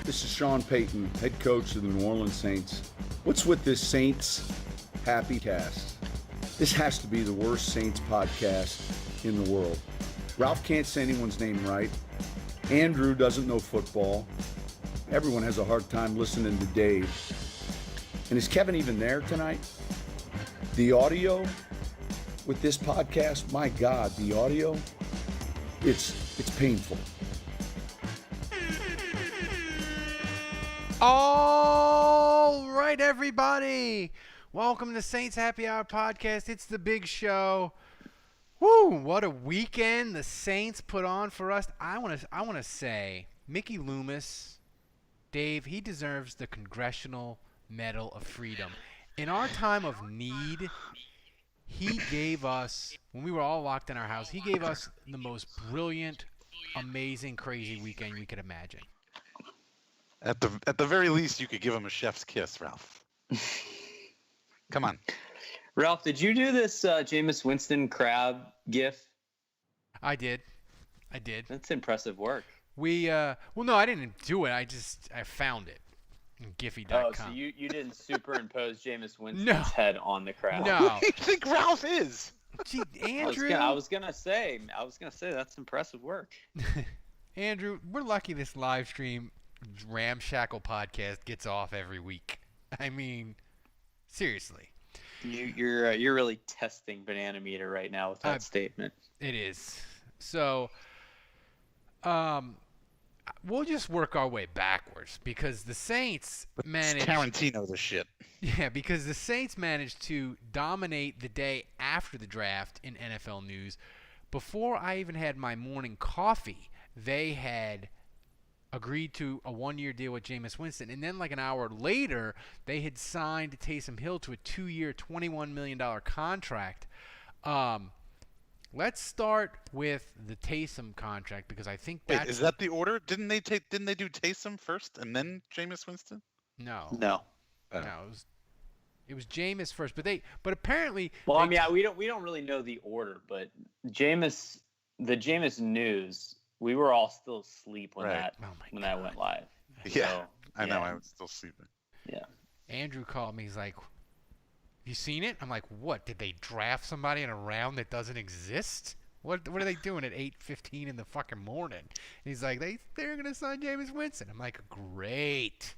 This is Sean Payton, head coach of the New Orleans Saints. What's with this Saints Happy Cast? This has to be the worst Saints podcast in the world. Ralph can't say anyone's name right. Andrew doesn't know football. Everyone has a hard time listening to Dave. And is Kevin even there tonight? The audio with this podcast, my God, the audio, it's painful. All right, everybody. Welcome to Saints Happy Hour Podcast. It's the big show. Woo, what a weekend the Saints put on for us. I want to say Mickey Loomis, Dave, he deserves the Congressional Medal of Freedom. In our time of need, he gave us, when we were all locked in our house, he gave us the most brilliant, amazing, crazy weekend we could imagine. At the very least, you could give him a chef's kiss, Ralph. Come on. Ralph, did you do this Jameis Winston crab gif? I did. That's impressive work. Well, no, I didn't do it. I found it on Giphy.com. Oh, so you didn't superimpose Jameis Winston's head on the crab? No. Who do you think Ralph is? Gee, Andrew. I was gonna say that's impressive work. Andrew, we're lucky this live stream ramshackle podcast gets off every week. I mean, seriously. You're really testing banana meter right now with that statement. It is. So, we'll just work our way backwards because the Saints managed. Tarantino the shit. Yeah, because the Saints managed to dominate the day after the draft in NFL news. Before I even had my morning coffee, they had agreed to a one-year deal with Jameis Winston. And then like an hour later, they had signed Taysom Hill to a 2-year, $21 million contract. Let's start with the Taysom contract because I think that's... Wait, is that the order? Didn't they do Taysom first and then Jameis Winston? No. No, it was Jameis first, but apparently... Well, I mean, we don't really know the order, but the Jameis news... We were all still asleep when that went live. Yeah, so, I know. I was still sleeping. Yeah. Andrew called me. He's like, "You seen it?" I'm like, "What? Did they draft somebody in a round that doesn't exist? What are they doing at 8:15 in the fucking morning?" And he's like, "They're gonna sign Jameis Winston." I'm like, "Great."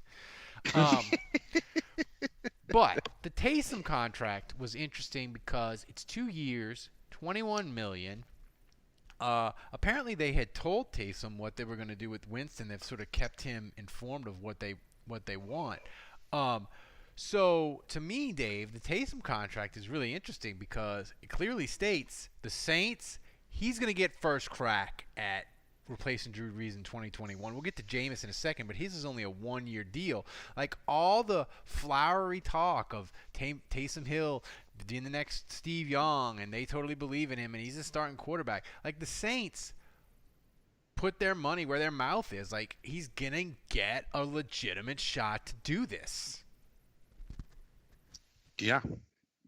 But the Taysom contract was interesting because it's 2 years, $21 million. Apparently they had told Taysom what they were going to do with Winston. They've sort of kept him informed of what they want. So to me, Dave, the Taysom contract is really interesting because it clearly states the Saints, he's going to get first crack at replacing Drew Brees in 2021. We'll get to Jameis in a second, but his is only a one-year deal. Like all the flowery talk of Taysom Hill being the next Steve Young, and they totally believe in him, and he's a starting quarterback. Like the Saints put their money where their mouth is. Like he's gonna get a legitimate shot to do this. Yeah.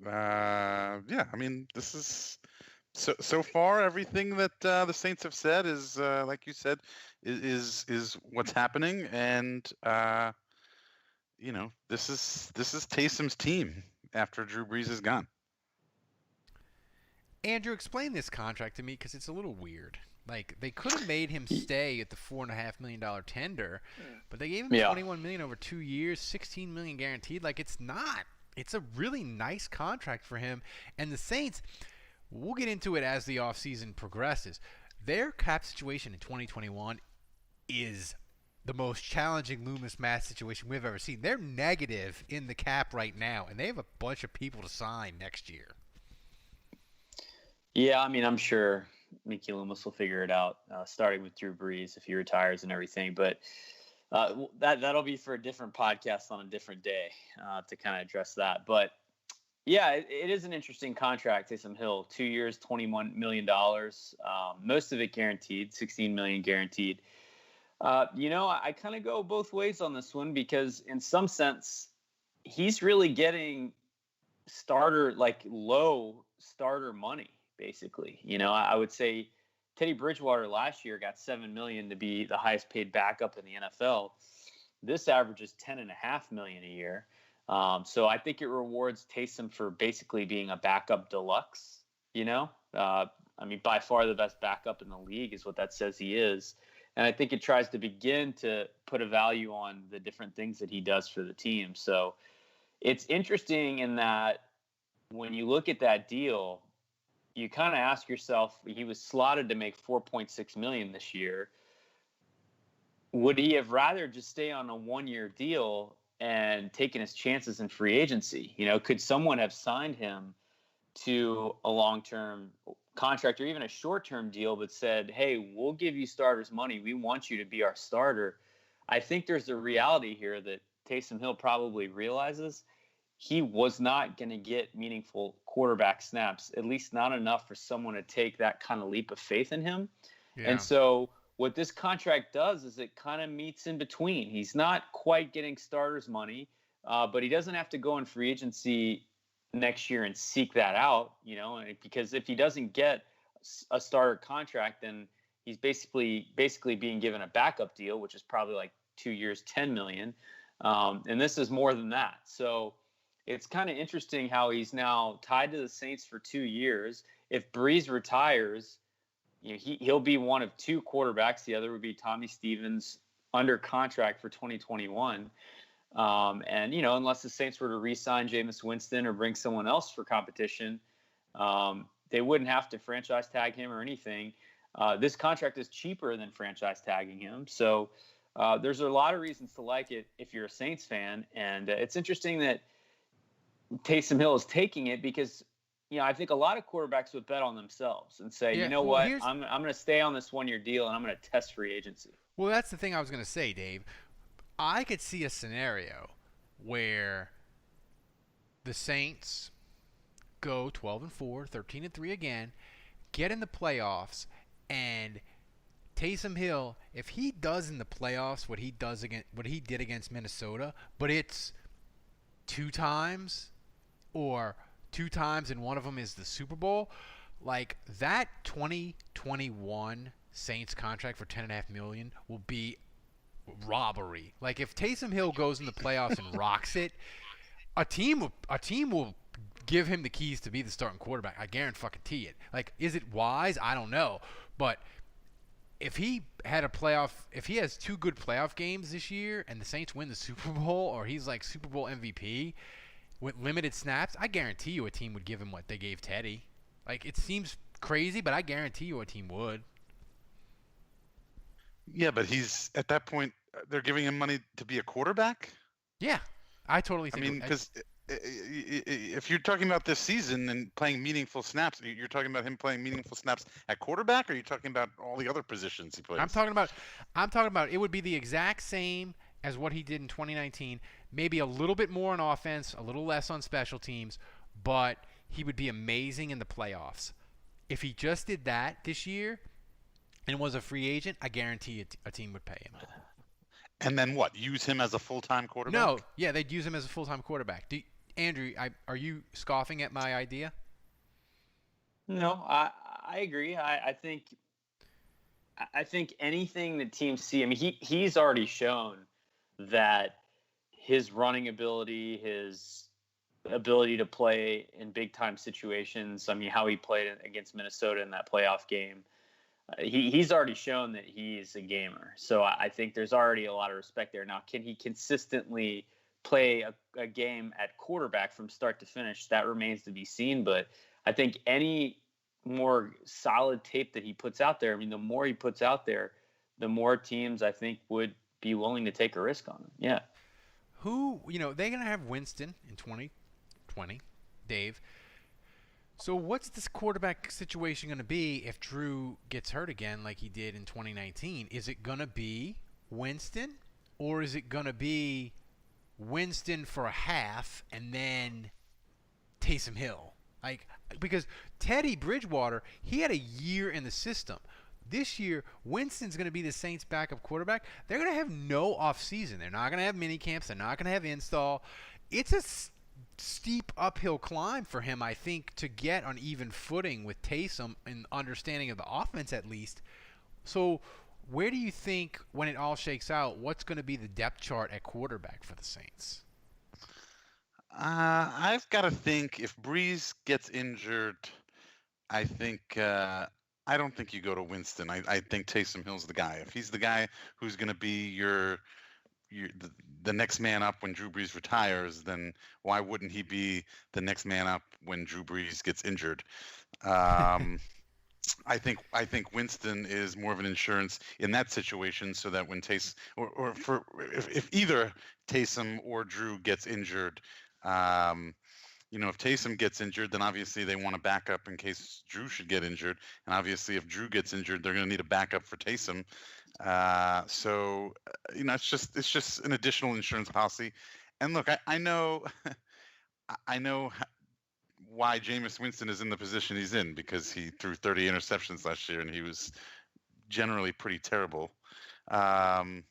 I mean, this is so far everything that the Saints have said is, like you said, is what's happening, and this is Taysom's team after Drew Brees is gone. Andrew, explain this contract to me because it's a little weird. Like they could have made him stay at the $4.5 million tender, but they gave him $21 million over 2 years, $16 million guaranteed. Like it's not. It's a really nice contract for him. And the Saints, we'll get into it as the offseason progresses. Their cap situation in 2021 is the most challenging Loomis Mass situation we've ever seen. They're negative in the cap right now, and they have a bunch of people to sign next year. Yeah, I mean, I'm sure Mickey Loomis will figure it out, starting with Drew Brees if he retires and everything. But that'll be for a different podcast on a different day to kind of address that. But yeah, it is an interesting contract. Taysom Hill, 2 years, $21 million, most of it guaranteed, $16 million guaranteed. I kind of go both ways on this one because in some sense, he's really getting low starter money, basically. I would say Teddy Bridgewater last year got $7 million to be the highest paid backup in the NFL. This averages $10.5 million a year. So I think it rewards Taysom for basically being a backup deluxe. By far the best backup in the league is what that says he is. And I think it tries to begin to put a value on the different things that he does for the team. So it's interesting in that when you look at that deal, you kind of ask yourself, he was slotted to make $4.6 million this year. Would he have rather just stay on a one-year deal and taken his chances in free agency? Could someone have signed him to a long-term contract or even a short-term deal but said, hey, we'll give you starters money. We want you to be our starter. I think there's a reality here that Taysom Hill probably realizes. He was not going to get meaningful quarterback snaps, at least not enough for someone to take that kind of leap of faith in him. Yeah. And so what this contract does is it kind of meets in between. He's not quite getting starters money, but he doesn't have to go in free agency next year and seek that out, because if he doesn't get a starter contract, then he's basically being given a backup deal, which is probably like 2 years, $10 million. And this is more than that. So it's kind of interesting how he's now tied to the Saints for 2 years. If Breeze retires, he'll be one of two quarterbacks. The other would be Tommy Stevens under contract for 2021. And, unless the Saints were to re-sign Jameis Winston or bring someone else for competition, they wouldn't have to franchise tag him or anything. This contract is cheaper than franchise tagging him. So there's a lot of reasons to like it if you're a Saints fan. And it's interesting that Taysom Hill is taking it because, I think a lot of quarterbacks would bet on themselves and say, I'm going to stay on this one-year deal and I'm going to test free agency. Well, that's the thing I was going to say, Dave. I could see a scenario where the Saints go 12-4, 13-3 again, get in the playoffs, and Taysom Hill, if he does in the playoffs what he did against Minnesota, but it's 2 times or 2 times and one of them is the Super Bowl, like that 2021 Saints contract for $10.5 million will be robbery. Like if Taysom Hill goes in the playoffs and rocks it, a team will give him the keys to be the starting quarterback. I guarantee it. Like, is it wise? I don't know. But if he has 2 good playoff games this year and the Saints win the Super Bowl, or he's like Super Bowl MVP with limited snaps, I guarantee you a team would give him what they gave Teddy. Like, it seems crazy, but I guarantee you a team would. Yeah, but he's at that point. They're giving him money to be a quarterback. Yeah, I totally think. I mean, because if you're talking about this season and playing meaningful snaps, you're talking about him playing meaningful snaps at quarterback, or are you talking about all the other positions he plays? I'm talking about it would be the exact same as what he did in 2019. Maybe a little bit more on offense, a little less on special teams, but he would be amazing in the playoffs. If he just did that this year and was a free agent, I guarantee a team would pay him. And then what? Use him as a full-time quarterback? No, yeah, they'd use him as a full-time quarterback. Andrew, are you scoffing at my idea? No, I agree. I think anything that teams see. I mean, he's already shown that his running ability, his ability to play in big-time situations. I mean, how he played against Minnesota in that playoff game. He's already shown that he's a gamer. So I think there's already a lot of respect there. Now, can he consistently play a game at quarterback from start to finish? That remains to be seen. But I think any more solid tape that he puts out there, I mean, the more he puts out there, the more teams I think would be willing to take a risk on him. Yeah. They're going to have Winston in 2020, Dave. So what's this quarterback situation going to be if Drew gets hurt again like he did in 2019? Is it going to be Winston, or is it going to be Winston for a half and then Taysom Hill? Because Teddy Bridgewater, he had a year in the system. This year, Winston's going to be the Saints' backup quarterback. They're going to have no offseason. They're not going to have mini camps. They're not going to have install. It's a steep uphill climb for him, I think, to get on even footing with Taysom and understanding of the offense at least. So where do you think, when it all shakes out, what's going to be the depth chart at quarterback for the Saints? I've got to think if Breeze gets injured, I think I don't think you go to Winston. I think Taysom Hill's the guy. If he's the guy who's going to be the next man up when Drew Brees retires, then why wouldn't he be the next man up when Drew Brees gets injured? I think Winston is more of an insurance in that situation, so that when if either Taysom or Drew gets injured, if Taysom gets injured, then obviously they want a backup in case Drew should get injured, and obviously if Drew gets injured, they're going to need a backup for Taysom. It's just an additional insurance policy. And look, I know, I know why Jameis Winston is in the position he's in, because he threw 30 interceptions last year and he was generally pretty terrible. Well,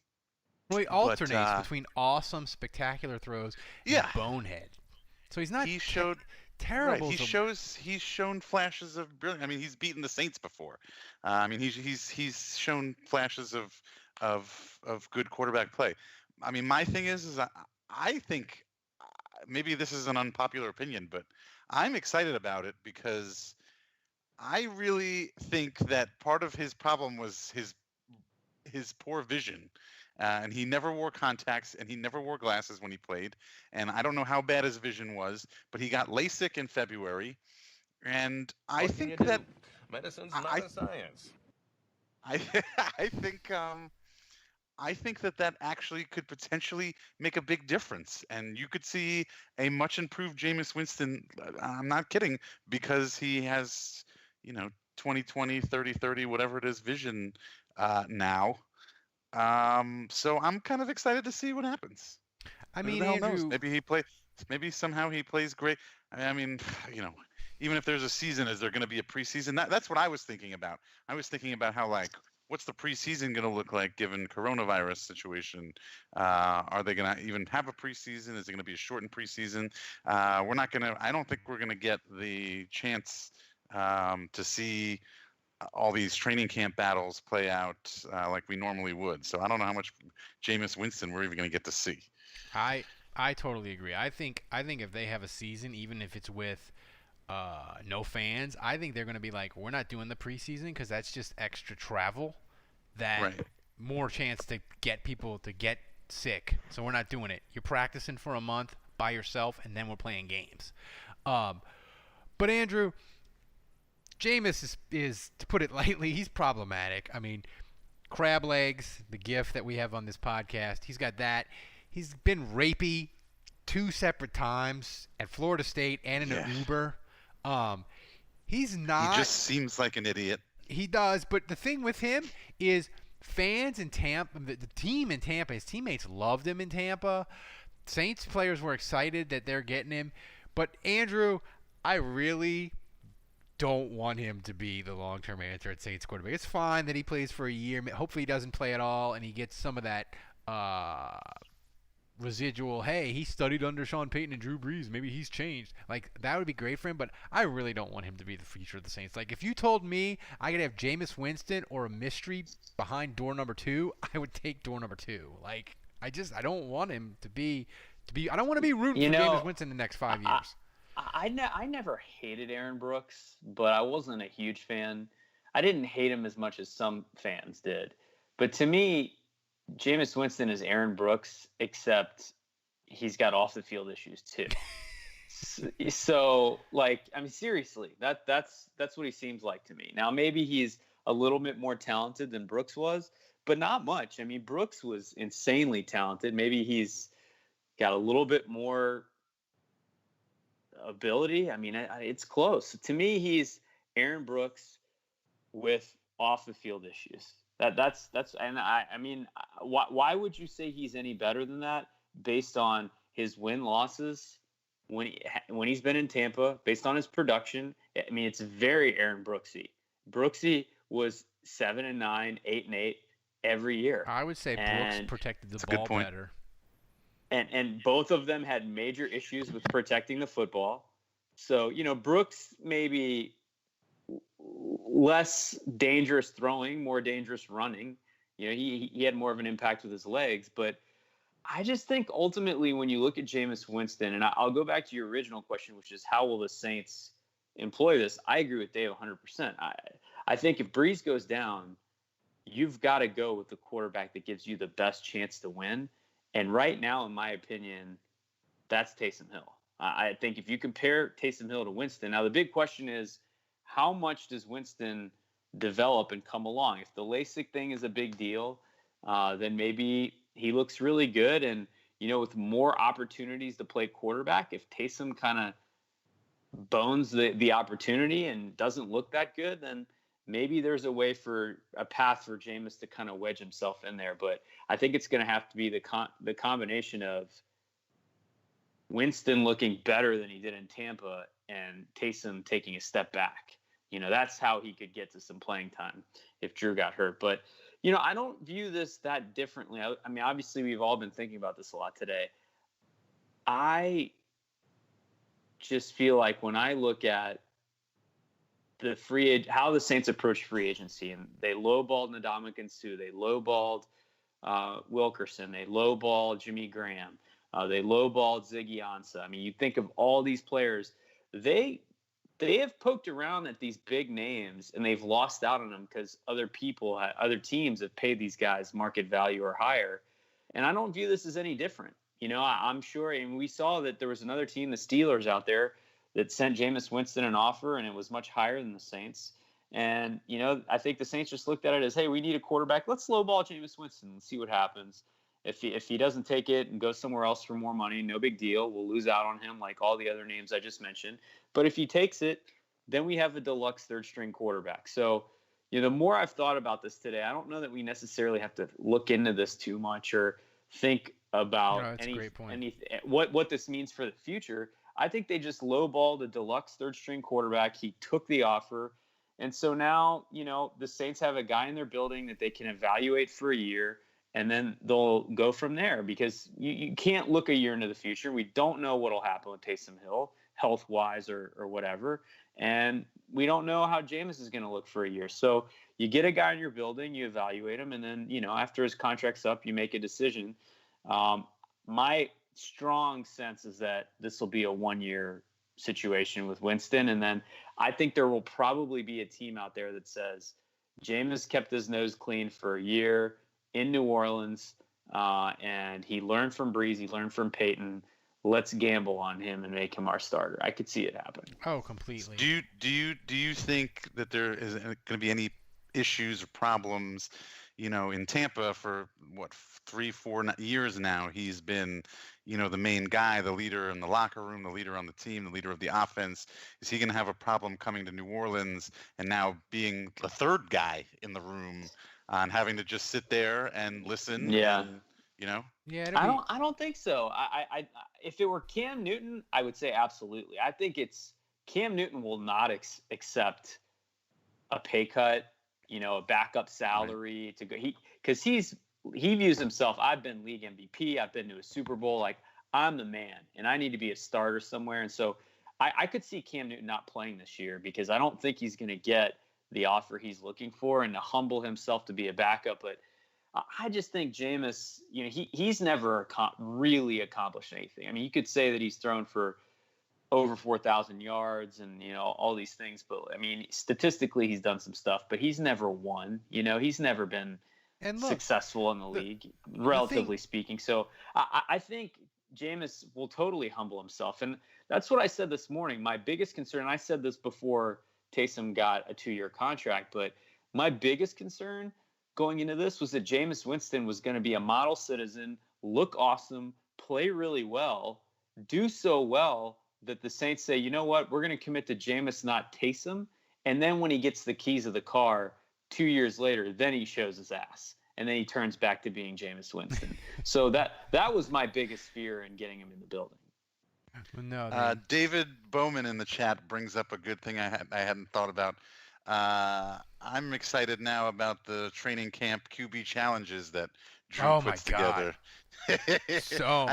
he alternates between awesome, spectacular throws and bonehead. So he's not terrible. Right. He's shown flashes of brilliance. I mean, he's beaten the Saints before. He's shown flashes of good quarterback play. I mean, my thing is I think maybe this is an unpopular opinion, but I'm excited about it because I really think that part of his problem was his poor vision. And he never wore contacts and he never wore glasses when he played. And I don't know how bad his vision was, but he got LASIK in February. And I think that medicine's not a science. I think that actually could potentially make a big difference. And you could see a much improved Jameis Winston. I'm not kidding, because he has, 20/20, 30/30, whatever it is, vision now. So I'm kind of excited to see what happens. I mean, who the hell Andrew, knows? Maybe somehow he plays great. I mean, even if there's a season, is there going to be a preseason? That's what I was thinking about. I was thinking about how, what's the preseason going to look like given coronavirus situation? Are they going to even have a preseason? Is it going to be a shortened preseason? I don't think we're going to get the chance to see all these training camp battles play out like we normally would. So I don't know how much Jameis Winston we're even going to get to see. I totally agree. I think if they have a season, even if it's with no fans, I think they're going to be like, we're not doing the preseason because that's just extra travel. More chance to get people to get sick. So we're not doing it. You're practicing for a month by yourself, and then we're playing games. But Andrew, Jameis is, to put it lightly, he's problematic. I mean, crab legs, the gif that we have on this podcast, he's got that. He's been rapey 2 separate times at Florida State and in an Uber. He's not. He just seems like an idiot. He does, but the thing with him is fans in Tampa, the team in Tampa, his teammates loved him in Tampa. Saints players were excited that they're getting him. But, Andrew, I really don't want him to be the long-term answer at Saints quarterback. It's fine that he plays for a year. Hopefully he doesn't play at all and he gets some of that residual, hey, he studied under Sean Payton and Drew Brees. Maybe he's changed. That would be great for him, but I really don't want him to be the future of the Saints. If you told me I could have Jameis Winston or a mystery behind door number 2, I would take door number 2. I don't want him to be I don't want to be rooting for Jameis Winston in the next 5 years. I never hated Aaron Brooks, but I wasn't a huge fan. I didn't hate him as much as some fans did. But to me, Jameis Winston is Aaron Brooks, except he's got off the field issues too. So, seriously, that's what he seems like to me. Now, maybe he's a little bit more talented than Brooks was, but not much. I mean, Brooks was insanely talented. Maybe he's got a little bit more ability. I mean, it's close. To me, he's Aaron Brooks with off the field issues. That's and I mean, why would you say he's any better than that based on his win-losses when he's been in Tampa, based on his production? I mean, it's very Aaron Brooksy. Brooksy was 7-9, 8-8 every year. I would say Brooks protected the ball better. And both of them had major issues with protecting the football. So, Brooks maybe less dangerous throwing, more dangerous running. he had more of an impact with his legs. But I just think ultimately when you look at Jameis Winston, and I'll go back to your original question, which is how will the Saints employ this? I agree with Dave 100%. I think if Breeze goes down, you've got to go with the quarterback that gives you the best chance to win. And right now, in my opinion, that's Taysom Hill. I think if you compare Taysom Hill to Winston, now the big question is how much does Winston develop and come along? If the LASIK thing is a big deal, then maybe he looks really good. And, with more opportunities to play quarterback, if Taysom kind of bones the opportunity and doesn't look that good, then maybe there's a path for Jameis to kind of wedge himself in there. But I think it's going to have to be the combination of Winston looking better than he did in Tampa and Taysom taking a step back. That's how he could get to some playing time if Drew got hurt. But, I don't view this that differently. I mean, obviously we've all been thinking about this a lot today. I just feel like when I look at how the Saints approach free agency, and they lowballed Ndamukong Suh, they lowballed Wilkerson, they lowballed Jimmy Graham, they lowballed Ziggy Ansah. I mean, you think of all these players, they have poked around at these big names and they've lost out on them because other teams have paid these guys market value or higher. And I don't view this as any different. I'm sure, and we saw that there was another team, the Steelers, out there that sent Jameis Winston an offer, and it was much higher than the Saints. And, I think the Saints just looked at it as, hey, we need a quarterback. Let's lowball Jameis Winston and see what happens. If he doesn't take it and goes somewhere else for more money, no big deal. We'll lose out on him like all the other names I just mentioned. But if he takes it, then we have a deluxe third-string quarterback. So, the more I've thought about this today, I don't know that we necessarily have to look into this too much or think about what this means for the future. I think they just lowballed a deluxe third-string quarterback. He took the offer. And so now, the Saints have a guy in their building that they can evaluate for a year, and then they'll go from there because you can't look a year into the future. We don't know what will happen with Taysom Hill, health-wise or whatever. And we don't know how Jameis is going to look for a year. So you get a guy in your building, you evaluate him, and then, after his contract's up, you make a decision. My strong sense is that this will be a one-year situation with Winston. And then I think there will probably be a team out there that says Jameis kept his nose clean for a year in New Orleans, and he learned from Breeze, he learned from Peyton. Let's gamble on him and make him our starter. I could see it happen. Oh, completely. Do you think that there is going to be any issues or problems? In Tampa for 3-4 years now, he's been, the main guy, the leader in the locker room, the leader on the team, the leader of the offense. Is he going to have a problem coming to New Orleans and now being the third guy in the room and having to just sit there and listen? Yeah. And, Yeah. I don't think so. I if it were Cam Newton, I would say absolutely. I think Cam Newton will not accept a pay cut, a backup salary to go. Because he views himself, I've been league MVP, I've been to a Super Bowl, like I'm the man and I need to be a starter somewhere. And so I could see Cam Newton not playing this year because I don't think he's going to get the offer he's looking for and to humble himself to be a backup. But I just think Jameis, he's never really accomplished anything. I mean, you could say that he's thrown for over 4,000 yards and, all these things. But, I mean, statistically, he's done some stuff, but he's never won. He's never been successful in the league, relatively speaking. So I think Jameis will totally humble himself. And that's what I said this morning. My biggest concern, I said this before Taysom got a 2-year contract, but my biggest concern going into this was that Jameis Winston was going to be a model citizen, look awesome, play really well, do so well that the Saints say, you know what, we're going to commit to Jameis, not Taysom. And then when he gets the keys of the car 2 years later, then he shows his ass. And then he turns back to being Jameis Winston. So that was my biggest fear in getting him in the building. No, David Bowman in the chat brings up a good thing I hadn't thought about. I'm excited now about the training camp QB challenges that Drew puts together. I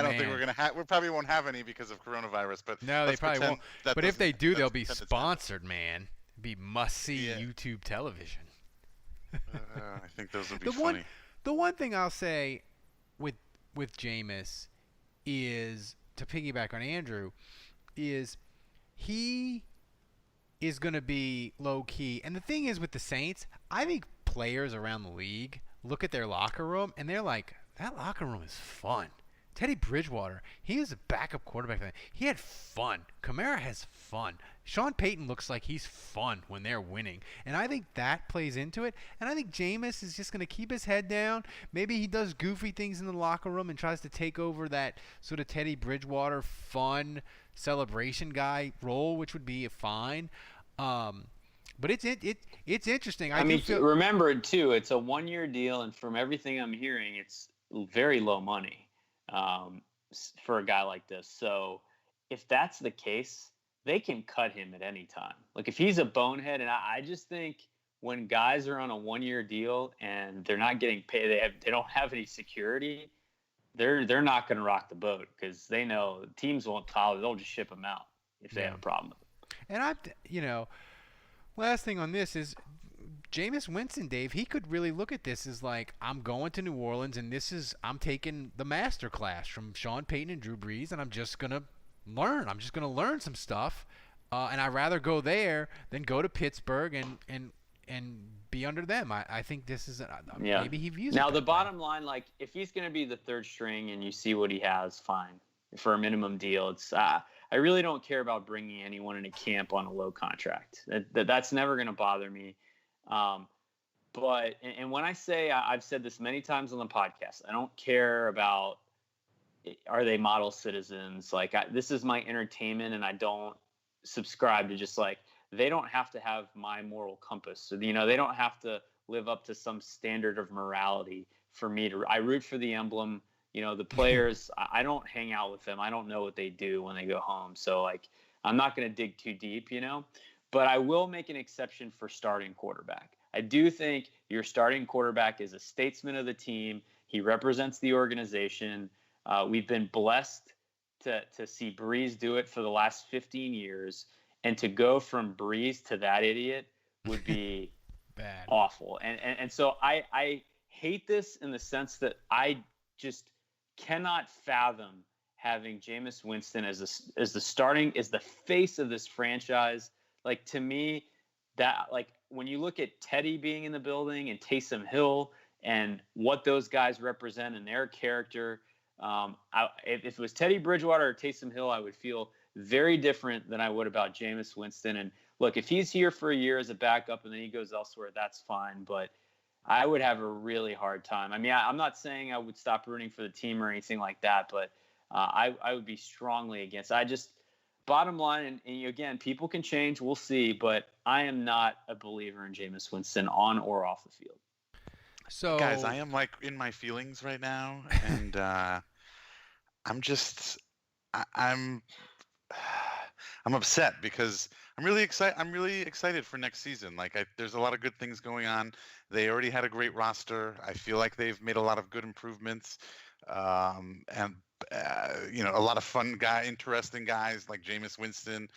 don't think we're gonna have. We probably won't have any because of coronavirus. But no, they probably won't. But if they do, they'll be sponsored. Man, it'd be must-see YouTube television. I think those would be funny. The one thing I'll say with Jameis is, to piggyback on Andrew, is he is going to be low key. And the thing is with the Saints, I think players around the league look at their locker room and they're like, that locker room is fun. Teddy Bridgewater, he is a backup quarterback. He had fun. Kamara has fun. Sean Payton looks like he's fun when they're winning. And I think that plays into it. And I think Jameis is just going to keep his head down. Maybe he does goofy things in the locker room and tries to take over that sort of Teddy Bridgewater fun celebration guy role, which would be fine. But it's interesting. I mean, remember, too, it's a 1-year deal. And from everything I'm hearing, it's very low money for a guy like this. So if that's the case, they can cut him at any time. Like, if he's a bonehead, and I just think when guys are on a 1-year deal and they're not getting paid, they don't have any security, they're not going to rock the boat, because they know teams won't tolerate. They'll just ship him out if they have a problem with him. And last thing on this is Jameis Winston, Dave, he could really look at this as like, I'm going to New Orleans, and I'm taking the master class from Sean Payton and Drew Brees, and I'm just going to learn. I'm just going to learn some stuff, and I'd rather go there than go to Pittsburgh and be under them. I think this is maybe he views now it the bottom line, like, if he's going to be the third string and you see what he has, fine. For a minimum deal, it's I really don't care about bringing anyone into camp on a low contract. That's never going to bother me. But when I say, I've said this many times on the podcast, I don't care about, are they model citizens? Like, this is my entertainment, and I don't subscribe to just like, they don't have to have my moral compass. So, they don't have to live up to some standard of morality for me to. I root for the emblem. The players, I don't hang out with them. I don't know what they do when they go home. So, like, I'm not going to dig too deep, But I will make an exception for starting quarterback. I do think your starting quarterback is a statesman of the team. He represents the organization. We've been blessed to see Breeze do it for the last 15 years. And to go from Breeze to that idiot would be bad, awful. And so I hate this in the sense that I just cannot fathom having Jameis Winston as the face of this franchise. Like, to me, that, like, when you look at Teddy being in the building and Taysom Hill and what those guys represent and their character, if it was Teddy Bridgewater or Taysom Hill, I would feel very different than I would about Jameis Winston. And look, if he's here for a year as a backup and then he goes elsewhere, that's fine. But I would have a really hard time. I mean, I'm not saying I would stop rooting for the team or anything like that, but I would be strongly against. Bottom line, and again, people can change. We'll see. But I am not a believer in Jameis Winston on or off the field. So, guys, I am, like, in my feelings right now, and I'm upset because I'm really excited for next season. Like, there's a lot of good things going on. They already had a great roster. I feel like they've made a lot of good improvements, and a lot of fun interesting guys like Jameis Winston.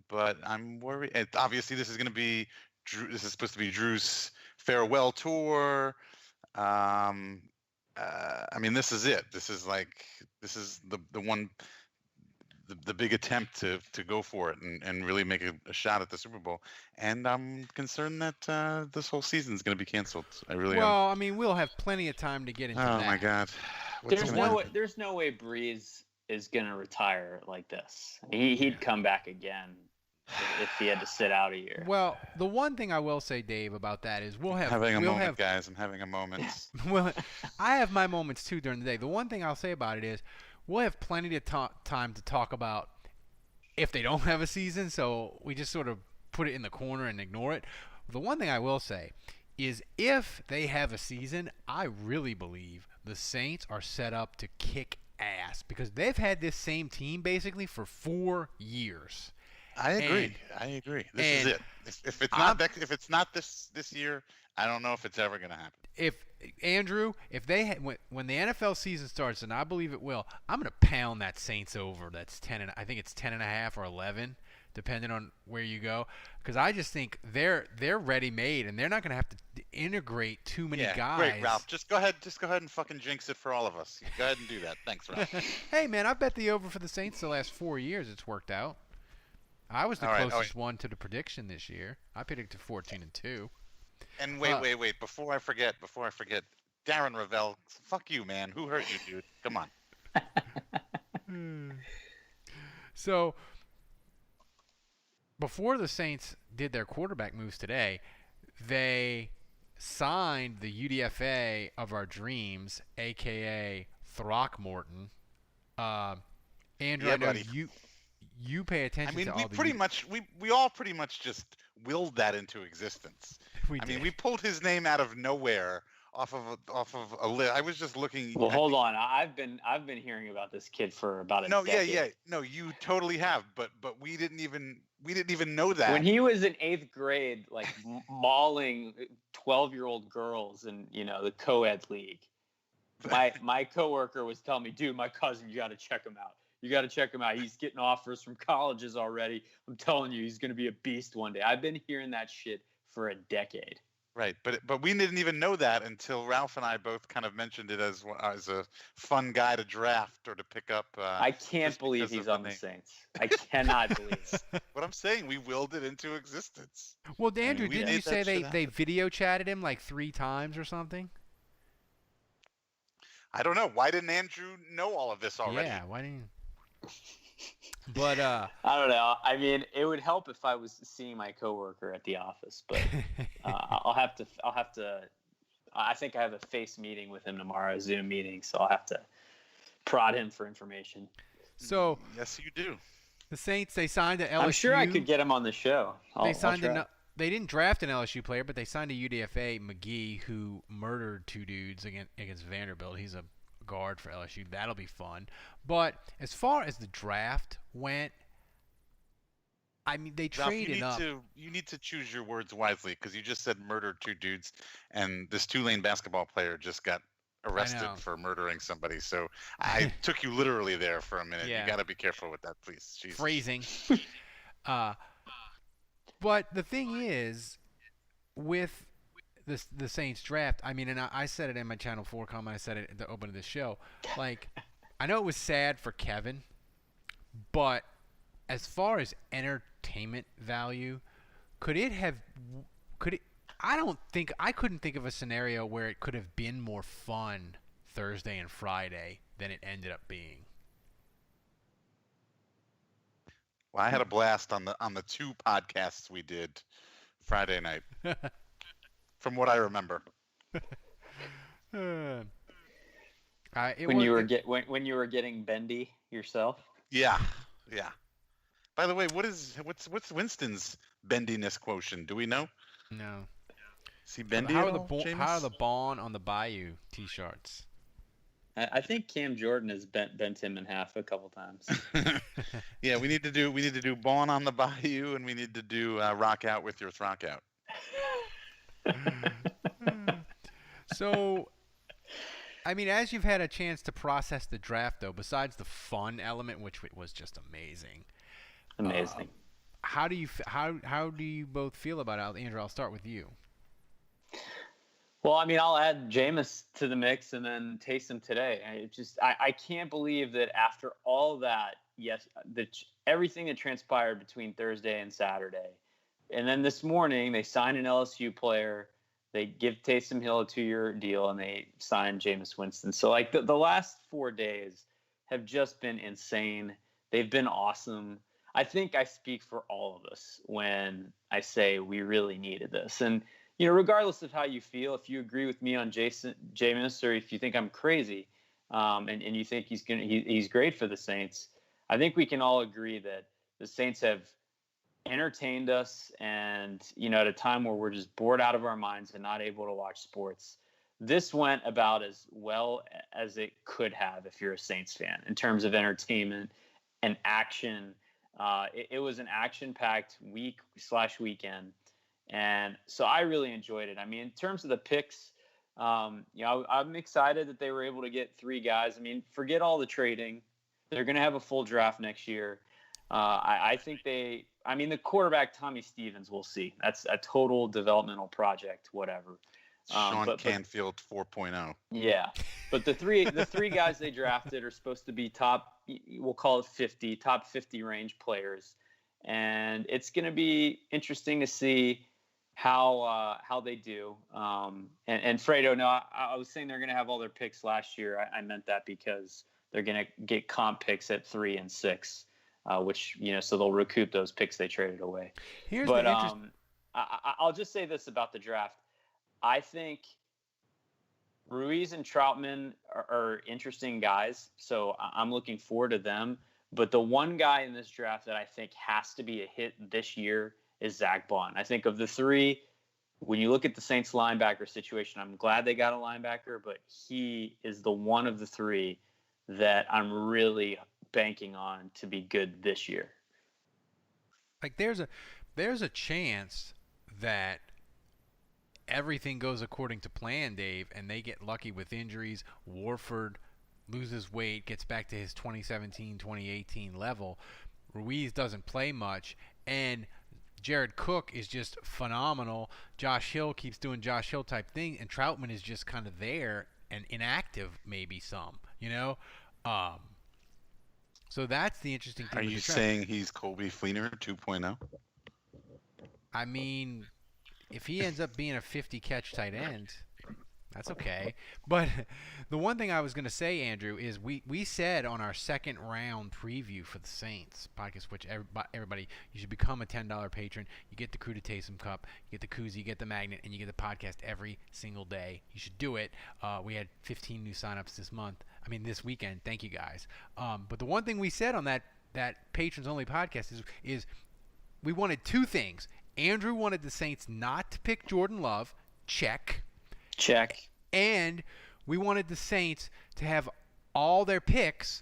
But I'm worried. Obviously, this is supposed to be Drew's farewell tour. I mean, this is it. This is the one. The big attempt to go for it and really make a shot at the Super Bowl. And I'm concerned that this whole season is going to be canceled. I really am. Well, I mean, we'll have plenty of time to get into that. Oh, my God. There's no way Breeze is going to retire like this. He'd come back again if he had to sit out a year. Well, the one thing I will say, Dave, about that is guys. I'm having a moment. Well, I have my moments, too, during the day. The one thing I'll say about it is, we'll have plenty of time to talk about if they don't have a season, so we just sort of put it in the corner and ignore it. The one thing I will say is, if they have a season, I really believe the Saints are set up to kick ass, because they've had this same team basically for 4 years. I agree. This is it. If it's not this year, I don't know if it's ever going to happen. If Andrew, when the NFL season starts, and I believe it will, I'm going to pound that Saints over. That's 10, and I think it's 10.5 or 11, depending on where you go. Because I just think they're ready-made, and they're not going to have to. integrate too many guys. Great, Ralph. Just go ahead and fucking jinx it for all of us. Go ahead and do that. Thanks, Ralph. Hey, man, I bet the over for the Saints the last 4 years. It's worked out. I was the closest one to the prediction this year. I predicted 14-2. And wait. Before I forget. Darren Rovell, fuck you, man. Who hurt you, dude? Come on. So, before the Saints did their quarterback moves today, they signed the UDFA of our dreams, a.k.a. Throckmorton. Andrew, Yeah, I know buddy. you pay attention to all we all pretty much just willed that into existence. We did. We pulled his name out of nowhere off of a list. I was just looking. Well, hold on. I've been hearing about this kid for about a decade. Yeah. No, you totally have, but we didn't even know that. When he was in 8th grade, like mauling 12-year-old girls in, the co-ed league. My coworker was telling me, dude, my cousin, you got to check him out. You got to check him out. He's getting offers from colleges already. I'm telling you, he's going to be a beast one day. I've been hearing that shit for a decade. Right, but we didn't even know that until Ralph and I both kind of mentioned it as a fun guy to draft or to pick up. I can't believe he's on the Saints. I cannot believe it. What I'm saying, we willed it into existence. Well, Andrew, didn't you say they happen. video chatted him like 3 times or something? I don't know. Why didn't Andrew know all of this already? Yeah, why didn't you? But I don't know. It would help if I was seeing my coworker at the office, but I'll have to. I think I have a face meeting with him tomorrow, a Zoom meeting, so I'll have to prod him for information. So yes, you do. The Saints, they signed an LSU. I'm sure I could get him on the show. They didn't draft an LSU player, but they signed a UDFA, McGee, who murdered 2 dudes against Vanderbilt. He's a guard for LSU. That'll be fun. But as far as the draft went, they traded up. You need to choose your words wisely, because you just said murdered 2 dudes, and this Tulane basketball player just got arrested for murdering somebody. So I took you literally there for a minute. Yeah. You got to be careful with that, please. Jesus. Phrasing. But the thing is, with the Saints draft, and I said it in my Channel 4 comment, I said it at the open of the show, I know it was sad for Kevin, but as far as entertainment value, I couldn't think of a scenario where it could have been more fun Thursday and Friday than it ended up being. Well, I had a blast on the 2 podcasts we did Friday night, from what I remember. When you were getting bendy yourself. Yeah. By the way, what's Winston's bendiness quotient? Do we know? No. Is he bendy? How are the Born on the Bayou t-shirts? I think Cam Jordan has bent him in half a couple times. Yeah, we need to do Born on the Bayou, and we need to do Rock Out with Your Throck Out. So, as you've had a chance to process the draft, though, besides the fun element, which was just amazing. How do you both feel about it? Andrew, I'll start with you. Well, I'll add Jameis to the mix and then Taysom today. I can't believe that after all that, everything that transpired between Thursday and Saturday, and then this morning they signed an LSU player, they give Taysom Hill a 2-year deal, and they sign Jameis Winston. So the last 4 days have just been insane. They've been awesome. I think I speak for all of us when I say we really needed this. And regardless of how you feel, if you agree with me on Jameis, or if you think I'm crazy, and you think he's great for the Saints, I think we can all agree that the Saints have entertained us, and at a time where we're just bored out of our minds and not able to watch sports, this went about as well as it could have if you're a Saints fan in terms of entertainment and action. It was an action-packed week/weekend. And so I really enjoyed it. In terms of the picks, I'm excited that they were able to get 3 guys. Forget all the trading. They're going to have a full draft next year. I think the quarterback, Tommy Stevens, we'll see. That's a total developmental project, whatever. Sean Canfield 4.0. Yeah, but the three guys they drafted are supposed to be top. We'll call it top 50 range players, and it's going to be interesting to see how they do. And Fredo, no, I was saying they're going to have all their picks last year. I meant that because they're going to get comp picks at 3 and 6, which so they'll recoup those picks they traded away. I'll just say this about the draft. I think Ruiz and Troutman are interesting guys, so I'm looking forward to them. But the one guy in this draft that I think has to be a hit this year is Zach Bond. I think of the three, when you look at the Saints linebacker situation, I'm glad they got a linebacker, but he is the one of the three that I'm really banking on to be good this year. Like there's a chance that everything goes according to plan, Dave, and they get lucky with injuries. Warford loses weight, gets back to his 2017, 2018 level. Ruiz doesn't play much, and Jared Cook is just phenomenal. Josh Hill keeps doing Josh Hill type thing, and Troutman is just kind of there and inactive, maybe some, So that's the interesting thing. Are you saying he's Colby Fleener 2.0? I mean, if he ends up being a 50-catch tight end, that's okay. But the one thing I was going to say, Andrew, is we said on our second round preview for the Saints podcast, which everybody, you should become a $10 patron. You get the Crew to Taysom Cup, you get the koozie, you get the magnet, and you get the podcast every single day. You should do it. We had 15 new signups this weekend. Thank you guys. But the one thing we said on that patrons only podcast is we wanted two things. Andrew wanted the Saints not to pick Jordan Love. Check. And we wanted the Saints to have all their picks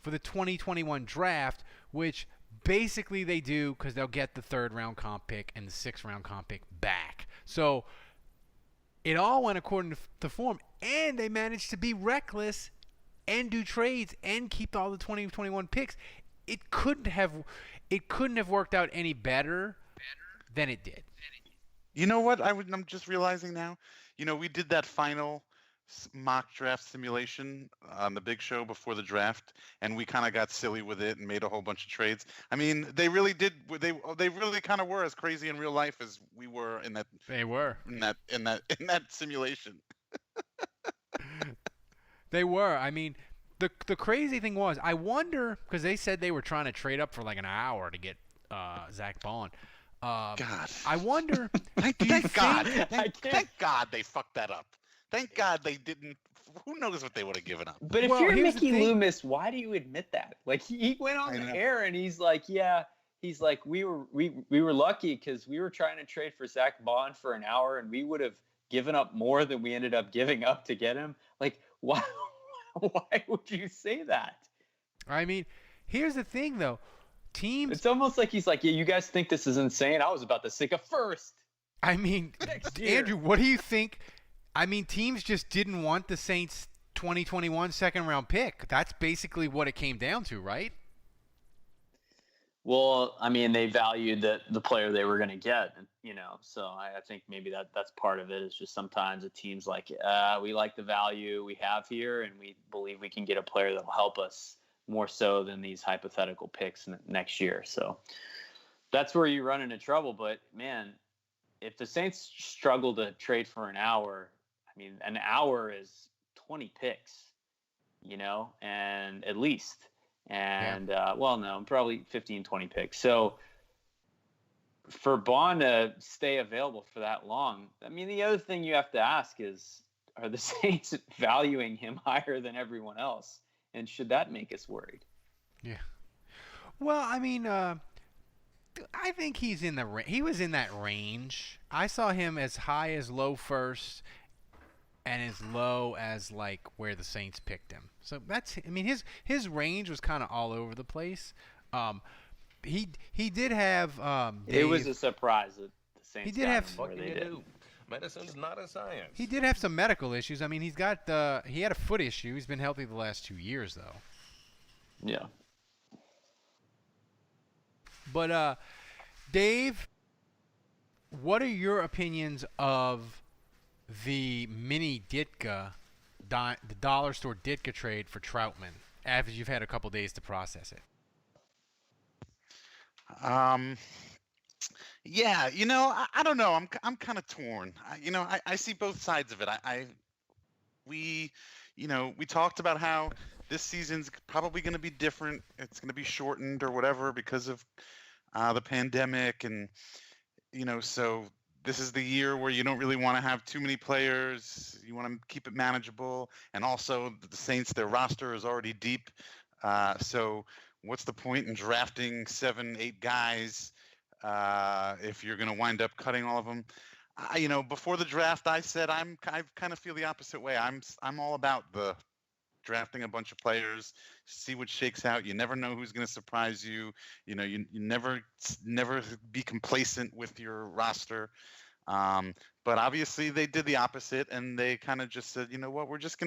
for the 2021 draft, which basically they do because they'll get the 3rd round comp pick and the 6th round comp pick back. So it all went according to form, and they managed to be reckless and do trades and keep all the 2021 picks. It couldn't have worked out any better than it did. You know what? I'm just realizing now. We did that final mock draft simulation on the big show before the draft, and we kind of got silly with it and made a whole bunch of trades. I mean, they really did. They really kind of were as crazy in real life as we were in that. They were in that simulation. They were. I mean, the crazy thing was, I wonder, because they said they were trying to trade up for like an hour to get Zach Bond. God. I wonder. Thank God they fucked that up. Thank God they didn't. Who knows what they would have given up? But if you're Mickey Loomis, why do you admit that? Like he went on the air and he's like, we were lucky because we were trying to trade for Zach Bond for an hour and we would have given up more than we ended up giving up to get him. Like why would you say that? I mean, here's the thing though. Teams. It's almost like he's like, yeah, you guys think this is insane? I was about to stick a first. I mean, Andrew, what do you think? I mean, teams just didn't want the Saints 2021 second round pick. That's basically what it came down to, right? Well, I mean, they valued the player they were going to get, so I think maybe that's part of it. Is just sometimes a team's like, we like the value we have here, and we believe we can get a player that will help us more so than these hypothetical picks next year. So that's where you run into trouble. But, man, if the Saints struggle to trade for an hour, I mean, an hour is 20 picks, and at least. And, probably 15, 20 picks. So for Bond to stay available for that long, I mean, the other thing you have to ask is, are the Saints valuing him higher than everyone else? And should that make us worried? Yeah. Well, I mean, I think he was in that range. I saw him as high as low first and as low as like where the Saints picked him. So his range was kind of all over the place. He did have Dave, it was a surprise that the Saints he did have where they did. Medicine's not a science. He did have some medical issues. I mean, he had a foot issue. He's been healthy the last 2 years, though. Yeah. But Dave, what are your opinions of the mini Ditka, the Dollar Store Ditka trade for Troutman after you've had a couple days to process it? Yeah, I don't know. I'm kind of torn. I see both sides of it. We, we talked about how this season's probably going to be different. It's going to be shortened or whatever because of the pandemic, and so this is the year where you don't really want to have too many players. You want to keep it manageable, and also the Saints, their roster is already deep. So what's the point in drafting 7, 8 guys if you're going to wind up cutting all of them? Before the draft, I said I kind of feel the opposite way. I'm all about the drafting a bunch of players, see what shakes out. You never know who's going to surprise you. You never be complacent with your roster. But obviously they did the opposite, and they kind of just said, you know what, we just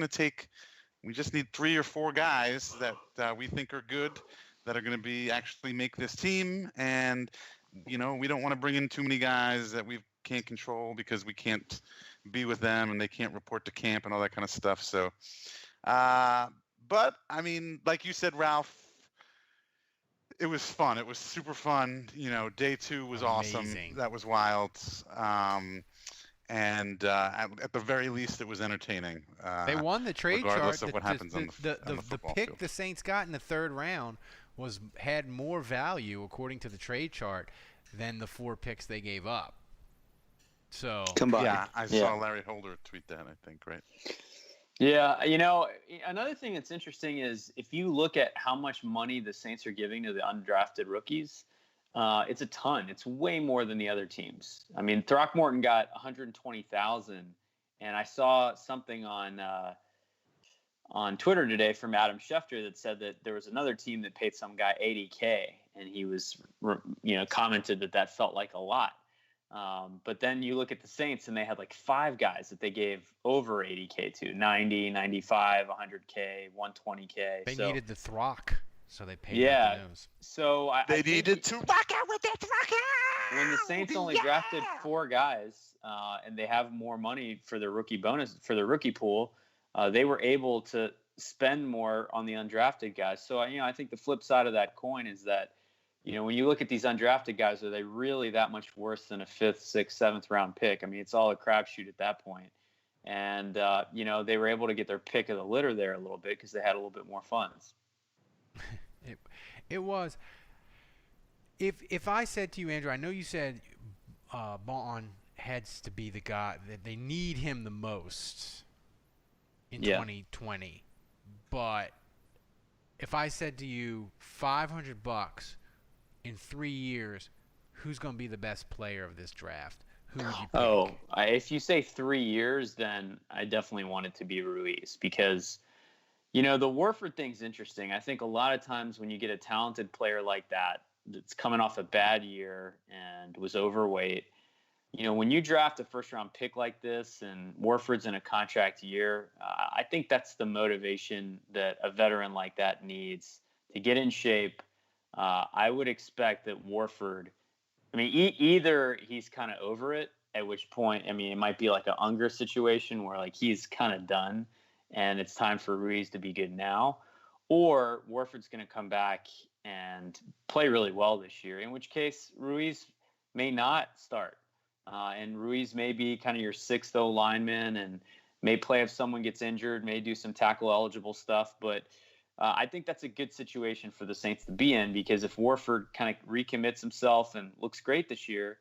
need 3 or 4 guys that we think are good, that are going to be actually make this team. And, we don't want to bring in too many guys that we can't control because we can't be with them and they can't report to camp and all that kind of stuff. So, but I mean, like you said, Ralph, it was fun. It was super fun. Day 2 was Amazing. Awesome. That was wild. And at the very least, it was entertaining. They won the trade chart. Regardless of what happens on the football pick field. the Saints got in the 3rd round had more value according to the trade chart than the 4 picks they gave up. So Combined. Yeah, I saw Larry Holder tweet that, I think, right? Yeah, another thing that's interesting is if you look at how much money the Saints are giving to the undrafted rookies, it's a ton. It's way more than the other teams. I mean, Throckmorton got $120,000, and I saw something on Twitter today from Adam Schefter that said that there was another team that paid some guy $80K, and he was, commented that felt like a lot. But then you look at the Saints, and they had like 5 guys that they gave over $80K to, 90, 95, 100K, 120K. they needed the Throck, so they paid Yeah. out the nose. So I They think needed to rock out with that rock. when the Saints only drafted 4 guys, and they have more money for their rookie bonus for their rookie pool, they were able to spend more on the undrafted guys. So I think the flip side of that coin is that when you look at these undrafted guys, are they really that much worse than a 5th, 6th, 7th round pick? I mean, it's all a crapshoot at that point. And they were able to get their pick of the litter there a little bit because they had a little bit more funds. It was. If I said to you, Andrew, I know you said Bond has to be the guy that they need him the most in 2020, but if I said to you $500 in 3 years, who's going to be the best player of this draft? Who would you pick? If you say 3 years, then I definitely want it to be Ruiz because the Warford thing's interesting. I think a lot of times when you get a talented player like that that's coming off a bad year and was overweight, when you draft a 1st-round pick like this and Warford's in a contract year, I think that's the motivation that a veteran like that needs to get in shape. I would expect that Warford, either he's kind of over it, at which point, it might be like an Unger situation where like he's kind of done and it's time for Ruiz to be good now, or Warford's going to come back and play really well this year, in which case Ruiz may not start. And Ruiz may be kind of your 6th O lineman and may play if someone gets injured, may do some tackle eligible stuff. But I think that's a good situation for the Saints to be in because if Warford kind of recommits himself and looks great this year,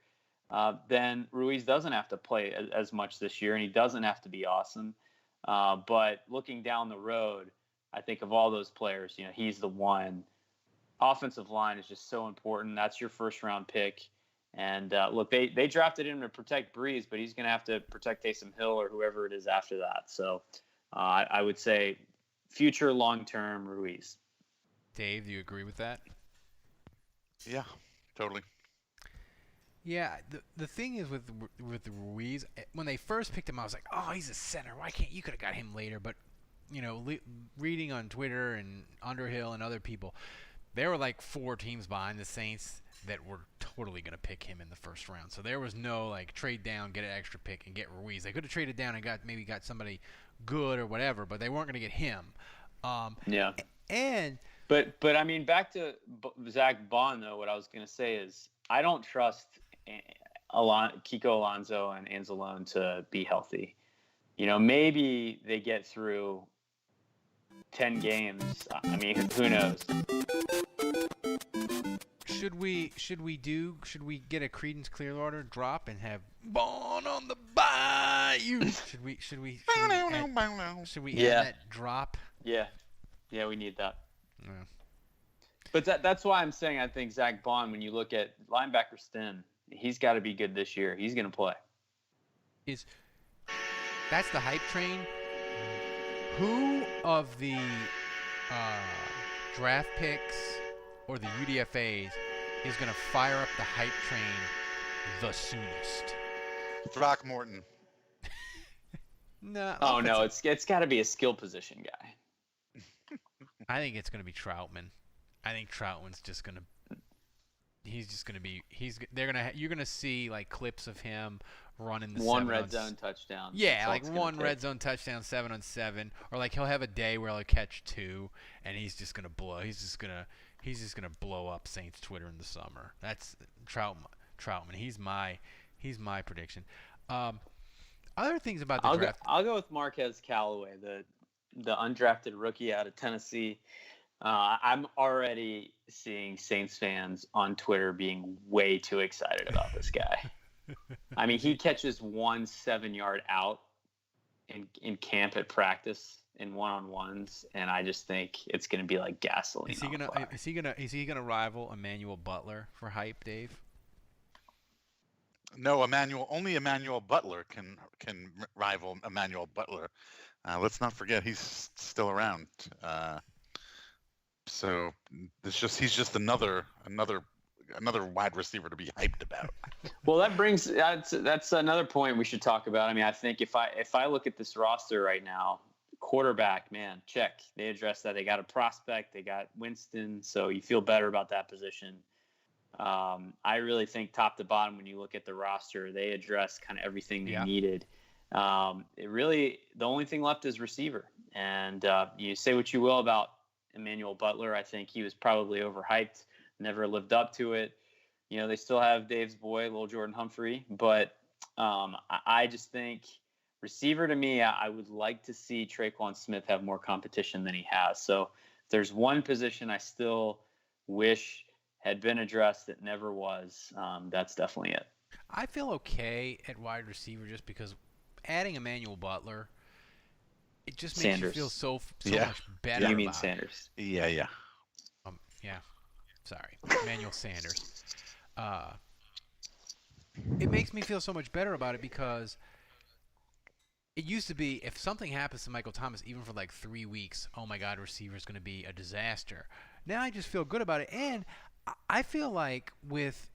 then Ruiz doesn't have to play as much this year and he doesn't have to be awesome. But looking down the road, I think of all those players, he's the one. Offensive line is just so important. That's your 1st-round pick. And look, they drafted him to protect Breeze, but he's going to have to protect Taysom Hill or whoever it is after that. So I would say future long-term Ruiz. Dave, do you agree with that? Yeah, totally. Yeah, the thing is with Ruiz, when they first picked him, I was like, oh, he's a center. Why can't you could have got him later? But reading on Twitter and Underhill and other people, there were like 4 teams behind the Saints that were totally going to pick him in the first round. So there was no like trade down, get an extra pick, and get Ruiz. They could have traded down and got somebody good or whatever, but they weren't going to get him. Yeah. And but I mean, back to Zach Bond though. What I was going to say is I don't trust Kiko Alonso and Anzalone to be healthy. Maybe they get through 10 games. I mean, who knows? Should we get a Creedence Clearwater drop and have Born on the Bayou? Should we add that drop? Yeah, we need that. Yeah. But that's why I'm saying I think Zach Bond, when you look at linebacker Sten, he's got to be good this year. He's going to play. That's the hype train. Who of the draft picks or the UDFAs is going to fire up the hype train the soonest? Throckmorton. No. Oh no, it's got to be a skill position guy. I think it's going to be Troutman. I think Troutman's just going to. He's just going to be. You're going to see like clips of him running the one red zone touchdown. Yeah, like one red zone touchdown, 7-on-7, or like he'll have a day where he'll catch 2, and he's just going to blow. He's just going to blow up Saints Twitter in the summer. That's Troutman. He's my prediction. Other things about the draft. I'll go with Marquez Callaway, the undrafted rookie out of Tennessee. I'm already seeing Saints fans on Twitter being way too excited about this guy. I mean, he catches 1 7-yard out in camp at practice in one-on-ones, and I just think it's going to be like gasoline. Is he gonna rival Emmanuel Butler for hype, Dave? No, only Emmanuel Butler can rival Emmanuel Butler. Let's not forget he's still around. So he's just another wide receiver to be hyped about. Well, that's another point we should talk about. I mean, I think if I look at this roster right now, quarterback, man, check. They addressed that. They got a prospect. They got Winston, so you feel better about that position. I really think top to bottom, when you look at the roster, they addressed kind of everything they needed. The only thing left is receiver. And you say what you will about Emmanuel Butler. I think he was probably overhyped, never lived up to it. They still have Dave's boy, little Jordan Humphrey. But I just think receiver, to me, I would like to see Traquan Smith have more competition than he has. So if there's one position I still wish had been addressed that never was, that's definitely it. I feel okay at wide receiver just because adding Emmanuel Butler, it just makes you feel so much better. You mean Sanders? Yeah. Yeah. Sorry, Emmanuel Sanders. It makes me feel so much better about it because it used to be if something happens to Michael Thomas, even for like 3 weeks, oh my God, receiver's going to be a disaster. Now I just feel good about it, and I feel like with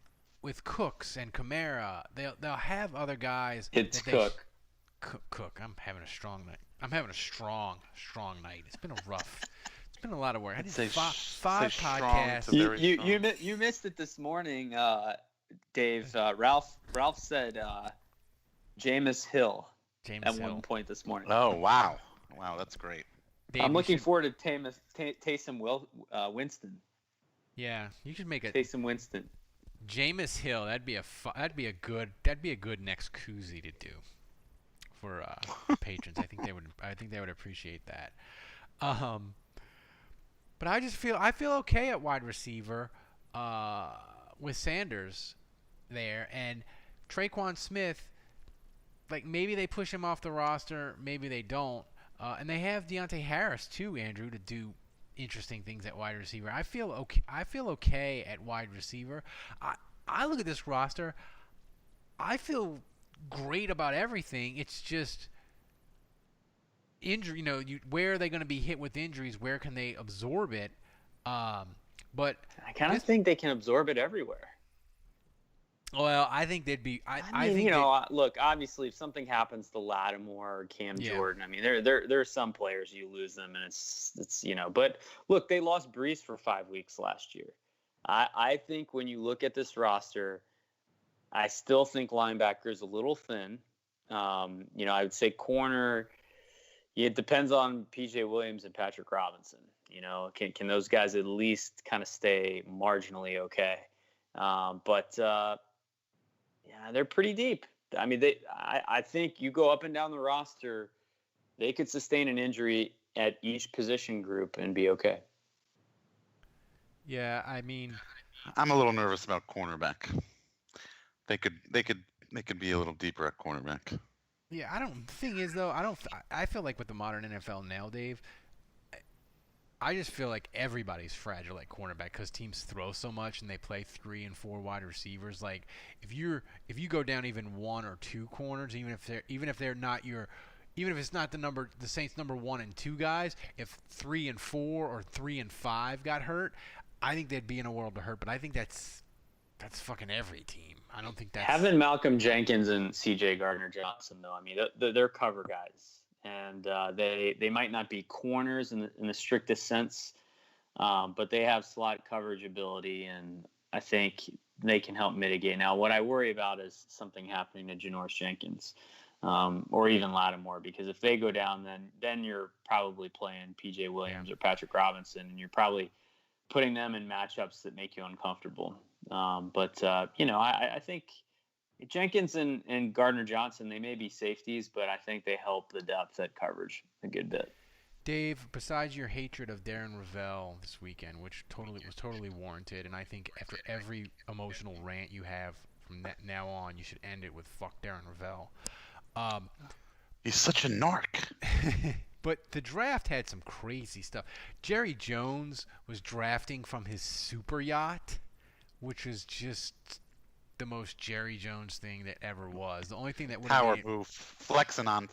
Cooks and Kamara, they'll have other guys. It's Cook. Cook. I'm having a strong night. Strong night. It's been a lot of work. I did five podcasts. You missed it this morning, Dave. Ralph said Jameis Hill at one point this morning. Oh wow, that's great. Dave, I'm looking forward to Taysom Winston. Yeah, you should make it Taysom Winston. Jameis Hill. That'd be a good next koozie to do for patrons. I think they would appreciate that. But I feel okay at wide receiver with Sanders there, and Traquan Smith. Like maybe they push him off the roster, maybe they don't, and they have Deontay Harris too, Andrew, to do interesting things at wide receiver. I feel okay at wide receiver. I look at this roster. I feel great about everything. It's just injury. Where are they going to be hit with injuries? Where can they absorb it? But I kind of think they can absorb it everywhere. Well, I think they'd be. I think look. Obviously, if something happens to Lattimore or Cam Jordan, I mean, there are some players you lose them, and it's. But look, they lost Brees for 5 weeks last year. I think when you look at this roster, I still think linebacker is a little thin. I would say corner. It depends on P.J. Williams and Patrick Robinson. Can those guys at least kind of stay marginally okay? They're pretty deep. I mean, I think you go up and down the roster, they could sustain an injury at each position group and be okay. Yeah, I mean, I'm a little nervous about cornerback. They could be a little deeper at cornerback. yeah, the thing is though, I feel like with the modern NFL now, Dave, I just feel like everybody's fragile at cornerback because teams throw so much and they play 3 and 4 wide receivers. Like if you go down even 1 or 2 corners, even if it's not the Saints number 1 and 2 guys, if 3 and 4 or 3 and 5 got hurt, I think they'd be in a world of hurt. But I think that's fucking every team. I don't think that's having Malcolm Jenkins and C.J. Gardner-Johnson though. I mean, they're cover guys, and they might not be corners in the strictest sense, but they have slot coverage ability, and I think they can help mitigate. Now, what I worry about is something happening to Janoris Jenkins, or even Lattimore, because if they go down, then you're probably playing P.J. Williams or Patrick Robinson, and you're probably putting them in matchups that make you uncomfortable. I think Jenkins and Gardner-Johnson, they may be safeties, but I think they help the depth at coverage a good bit. Dave, besides your hatred of Darren Rovell this weekend, which was totally warranted, and I think after every emotional rant you have from now on, you should end it with "fuck Darren Rovell." He's such a narc. But the draft had some crazy stuff. Jerry Jones was drafting from his super yacht, which is just the most Jerry Jones thing that ever was. The only thing that would power move, flexing on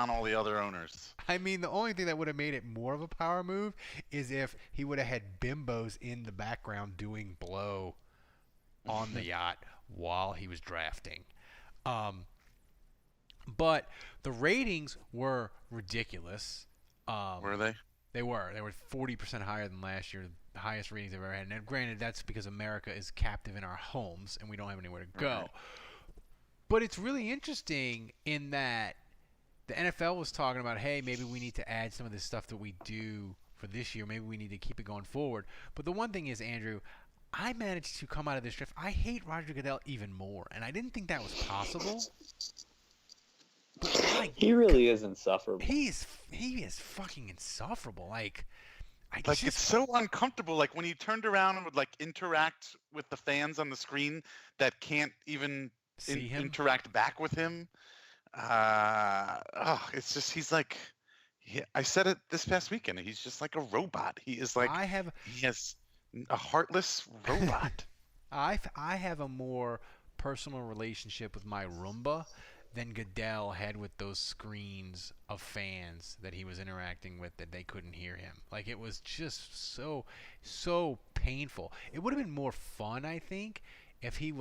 all the other owners. I mean, the only thing that would have made it more of a power move is if he would have had bimbos in the background doing blow on the yacht while he was drafting. But the ratings were ridiculous. Were they? They were 40% higher than last year, the highest ratings I've ever had. And granted, that's because America is captive in our homes and we don't have anywhere to go. Right. But it's really interesting in that the NFL was talking about, hey, maybe we need to add some of this stuff that we do for this year. Maybe we need to keep it going forward. But the one thing is, Andrew, I managed to come out of this draft. I hate Roger Goodell even more, and I didn't think that was possible. But he really is insufferable. He is fucking insufferable. It's so uncomfortable. Like when he turned around and would interact with the fans on the screen that can't even interact back with him. It's just I said it this past weekend. He's just like a robot. He is he has a heartless robot. I have a more personal relationship with my Roomba than Goodell had with those screens of fans that he was interacting with that they couldn't hear him. It was just so painful. It would have been more fun, I think, if he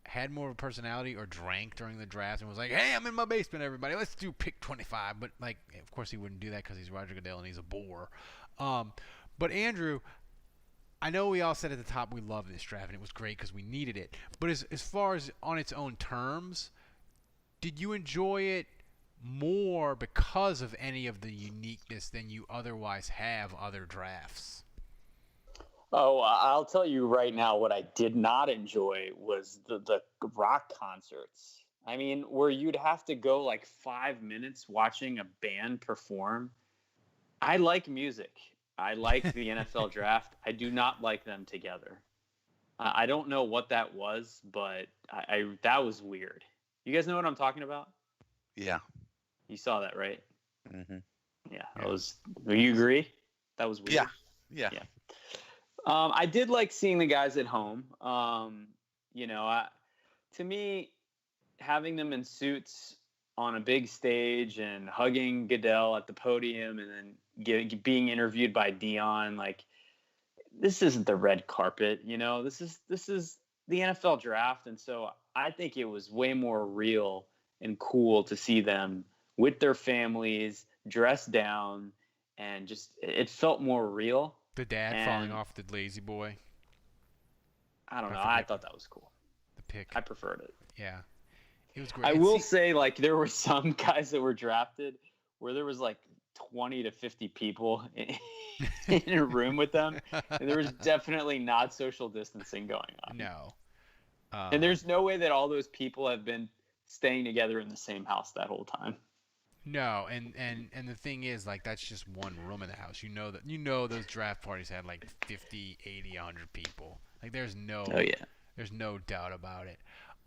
had more of a personality or drank during the draft and was like, hey, I'm in my basement, everybody. Let's do pick 25. But, of course he wouldn't do that because he's Roger Goodell and he's a bore. But, Andrew, I know we all said at the top we love this draft and it was great because we needed it. But as far as on its own terms, did you enjoy it more because of any of the uniqueness than you otherwise have other drafts? Oh, I'll tell you right now what I did not enjoy was the rock concerts. I mean, where you'd have to go 5 minutes watching a band perform. I like music. I like the NFL draft. I do not like them together. I don't know what that was, but that was weird. You guys know what I'm talking about? Yeah. You saw that, right? Mm-hmm. Yeah. Do you agree? That was weird. Yeah. I did like seeing the guys at home. To me, having them in suits on a big stage and hugging Goodell at the podium and then being interviewed by Dion, this isn't the red carpet. This is the NFL draft, and so I think it was way more real and cool to see them with their families, dressed down, and just it felt more real. The dad falling off the lazy boy. I don't know. I thought that was cool. The pick. I preferred it. Yeah. It was great. I will say, like, there were some guys that were drafted where there was like 20 to 50 people in a room with them, and there was definitely not social distancing going on. No. And there's no way that all those people have been staying together in the same house that whole time. No, and the thing is, like, that's just one room in the house. You know those draft parties had like 50, 80, 100 people. Like, there's no doubt about it.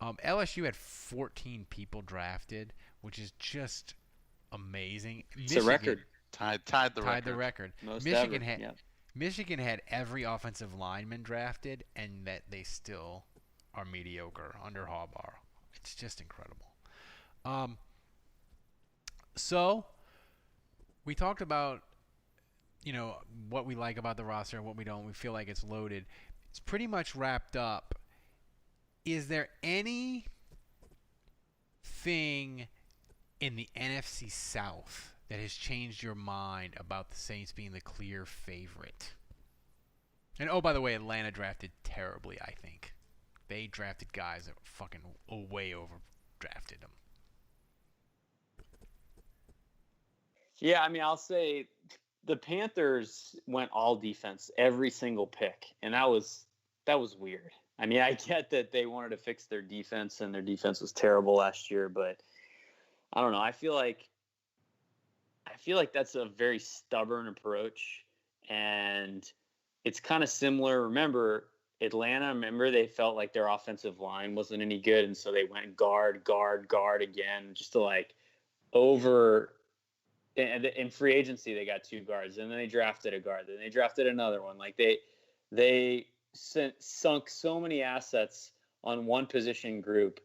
LSU had 14 people drafted, which is just amazing. It's a record. Tied the record. Most Michigan ever. had Yeah. Michigan had every offensive lineman drafted, and that they still are mediocre under Harbaugh. It's just incredible. So we talked about, what we like about the roster and what we don't. We feel like it's loaded. It's pretty much wrapped up. Is there anything in the NFC South that has changed your mind about the Saints being the clear favorite? And, oh, by the way, Atlanta drafted terribly, I think. They drafted guys that fucking way overdrafted them. Yeah, I mean, I'll say the Panthers went all defense every single pick, and that was weird. I mean, I get that they wanted to fix their defense, and their defense was terrible last year, but I don't know. I feel like that's a very stubborn approach, and it's kind of similar. Remember, Atlanta, they felt like their offensive line wasn't any good, and so they went guard again, just to like over. And in free agency, they got 2 guards, and then they drafted a guard, then they drafted another one. Like they sunk so many assets on one position group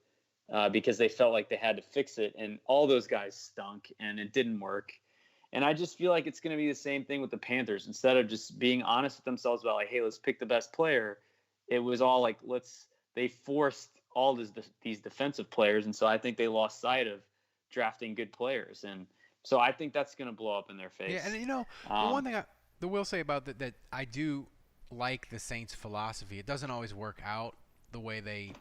because they felt like they had to fix it, and all those guys stunk, and it didn't work. And I just feel like it's going to be the same thing with the Panthers. Instead of just being honest with themselves about like, hey, let's pick the best player, it was all like they forced all these defensive players, and so I think they lost sight of drafting good players, and so I think that's going to blow up in their face. Yeah, and the one thing I will say about that I do like the Saints' philosophy. It doesn't always work out the way they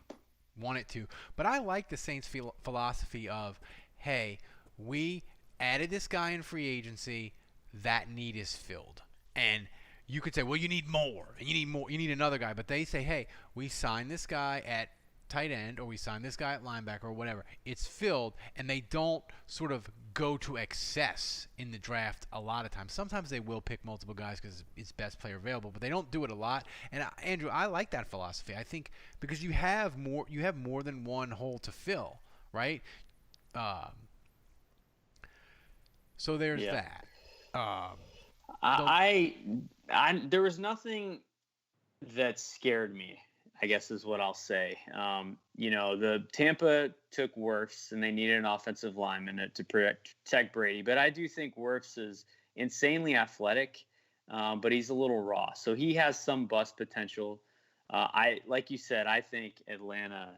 want it to, but I like the Saints' philosophy of, hey, we added this guy in free agency, that need is filled. And you could say, well, you need more, and you need another guy. But they say, hey, we signed this guy at tight end, or we signed this guy at linebacker, or whatever. It's filled, and they don't sort of go to excess in the draft a lot of times. Sometimes they will pick multiple guys because it's best player available, but they don't do it a lot. And Andrew, I like that philosophy. I think because you have more than one hole to fill, right? So there's that. There was nothing that scared me, I guess is what I'll say. The Tampa took Wirfs, and they needed an offensive lineman to protect Brady. But I do think Wirfs is insanely athletic, but he's a little raw. So he has some bust potential. Like you said, I think Atlanta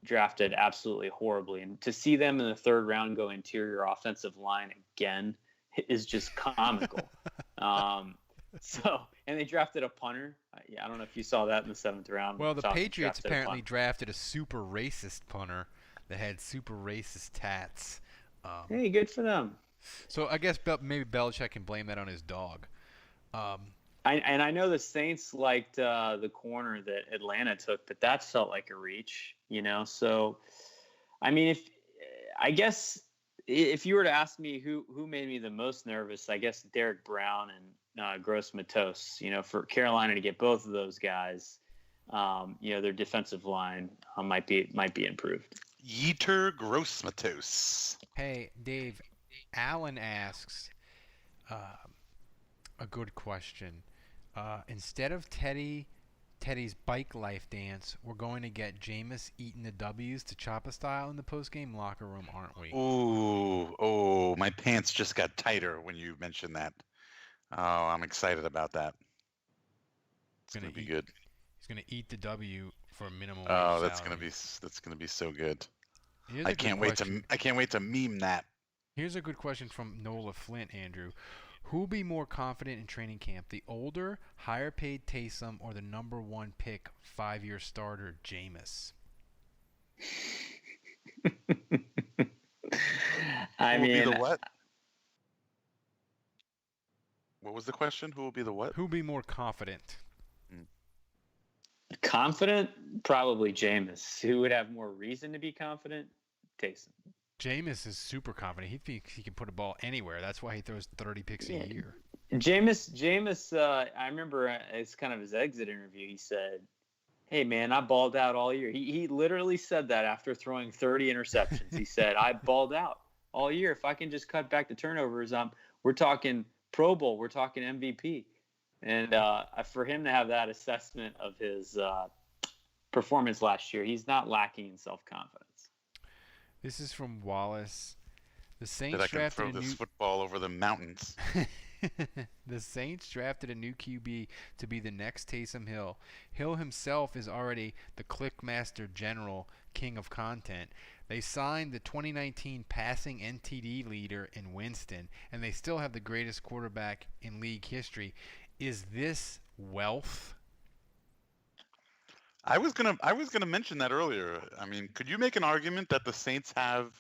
drafted absolutely horribly. And to see them in the 3rd round go interior offensive line again is just comical. And they drafted a punter. I don't know if you saw that in the 7th round. Well, the Patriots apparently drafted a super racist punter that had super racist tats. Hey, good for them. So I guess maybe Belichick can blame that on his dog. I know the Saints liked the corner that Atlanta took, but that felt like a reach, So, I mean, if you were to ask me who made me the most nervous, I guess Derek Brown and Gross Matos, for Carolina to get both of those guys, their defensive line might be improved. Yetur Gross Matos. Hey, Dave, Allen asks a good question. Instead of Teddy's bike life dance, we're going to get Jameis eating the W's to Choppa style in the postgame locker room, aren't we? Oh, my pants just got tighter when you mentioned that. Oh, I'm excited about that. It's going to be good. He's going to eat the W for a minimum wage salary. salary. That's going to be so good. I can't wait to meme that. Here's a good question from Nola Flint, Andrew. Who'll be more confident in training camp, the older, higher-paid Taysom or the number 1 pick, 5-year starter Jameis? Who will be the what? What was the question? Who will be the what? Who'll be more confident? Confident? Probably Jameis. Who would have more reason to be confident? Taysom. Jameis is super confident. He thinks he can put a ball anywhere. That's why he throws 30 picks a year. Jameis. I remember it's kind of his exit interview. He said, "Hey man, I balled out all year." He literally said that after throwing 30 interceptions. He said, "I balled out all year. If I can just cut back the turnovers, we're talking Pro Bowl. We're talking MVP." And for him to have that assessment of his performance last year, he's not lacking in self-confidence. This is from Wallace. The Saints That I can drafted throw a this new football over the mountains. The Saints drafted a new QB to be the next Taysom Hill. Hill himself is already the Clickmaster General, king of content. They signed the 2019 passing NTD leader in Winston, and they still have the greatest quarterback in league history. Is this wealth? I was gonna mention that earlier. I mean, could you make an argument that the Saints have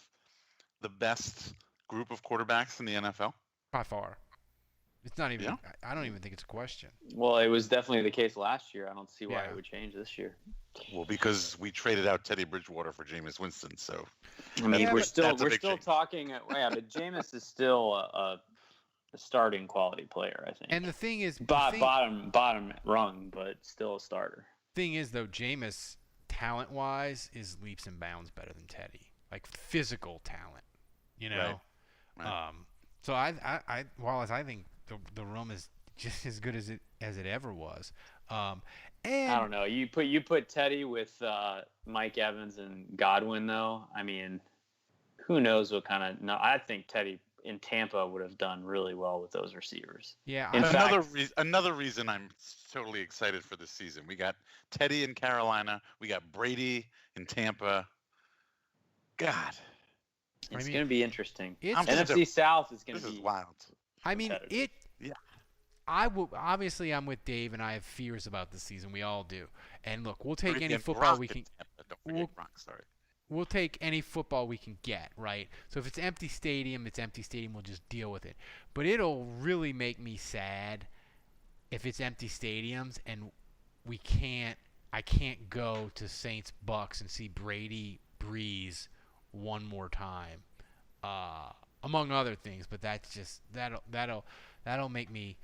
the best group of quarterbacks in the NFL? By far. It's not even. Yeah. I don't even think it's a question. Well, it was definitely the case last year. I don't see why Yeah. it would change this year. Well, because we traded out Teddy Bridgewater for Jameis Winston, so I mean, Yeah, we're but still that's a big change. talking. Yeah, but Jameis is still a starting quality player, I think. And the thing is, bottom rung, but still a starter. thing is though, Jameis, talent-wise, is leaps and bounds better than Teddy. Like physical talent, you know. Right. So I Wallace, I think the room is just as good as it ever was. And I don't know. You put Teddy with Mike Evans and Godwin, though. I mean, who knows what kind of? No, I think Teddy in Tampa would have done really well with those receivers. Yeah. In fact, Another reason I'm totally excited for this season. We got Teddy in Carolina. We got Brady in Tampa. God, it's mean, going to be interesting. it's- NFC South is going this to is be wild. I mean, competitive. Yeah. I will obviously. I'm with Dave, and I have fears about the season. We all do. And look, we'll take Brady any and football Gronk we in can. Tampa. Don't forget Gronk, sorry. We'll take any football we can get, right? So if it's empty stadium, it's empty stadium. We'll just deal with it. But it'll really make me sad if it's empty stadiums and I can't go to Saints Bucks and see Brady Breeze one more time, among other things. But that's just that'll make me